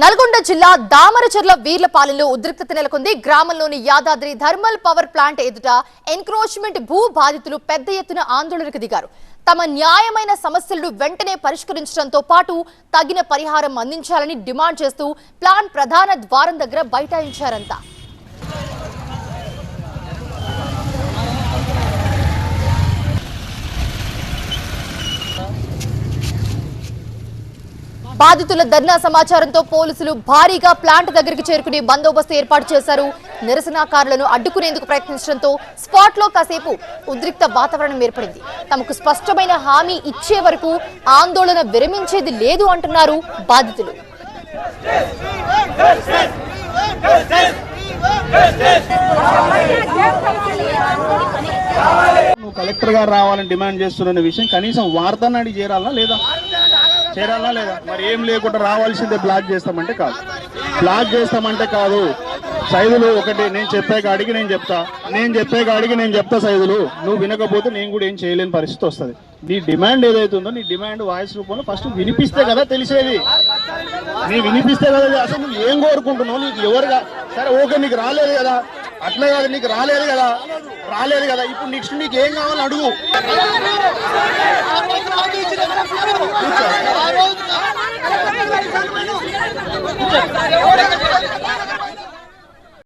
నల్గొండ జిల్లా దామరచర్ల వీర్లపాలెంలో ఉద్రిక్తత నెలకొంది. గ్రామంలోని యాదాద్రి థర్మల్ పవర్ ప్లాంట్ ఎదుట ఎన్క్రోచ్మెంట్ భూ బాధితులు పెద్ద ఎత్తున ఆందోళనకు దిగారు. తమ న్యాయమైన సమస్యలను వెంటనే పరిష్కరించడంతో పాటు తగిన పరిహారం అందించాలని డిమాండ్ చేస్తూ ప్లాంట్ ప్రధాన ద్వారం దగ్గర బైఠాయించారంతా. బాధితుల ధర్నా సమాచారంతో పోలీసులు భారీగా ప్లాంట్ దగ్గరికి చేరుకుని బందోబస్తు ఏర్పాటు చేశారు. నిరసనకారులను అడ్డుకునేందుకు ప్రయత్నించడంతో స్పాట్ లో కాసేపు ఉద్రిక్త వాతావరణం ఏర్పడింది. తమకు స్పష్టమైన హామీ ఇచ్చే వరకు ఆందోళన విరమించేది లేదు అంటున్నారు బాధితులు. నువ్వు కలెక్టర్ గారు రావాలని డిమాండ్ చేస్తున్న విషయం కనీసం వార్తనాడి చేరాలనా లేదా మరి ఏం లేకుండా రావాల్సిందే బ్లాక్ చేస్తామంటే కాదు సైదులు ఒకటి నేను చెప్పే కాడికి నేను చెప్తా సైదులు నువ్వు వినకపోతే నేను కూడా ఏం చేయలేని పరిస్థితి వస్తుంది. నీ డిమాండ్ ఏదైతుందో నీ డిమాండ్ వాయిస్ రూపంలో ఫస్ట్ వినిపిస్తే కదా తెలిసేది. వినిపిస్తే కదా అసలు నువ్వు ఏం కోరుకుంటున్నావు, నీకు ఎవరుగా సరే ఓకే నీకు రాలేదు కదా, అట్లే కాదు నీకు రాలేదు కదా ఇప్పుడు నెక్స్ట్ నీకు ఏం కావాలని అడుగు.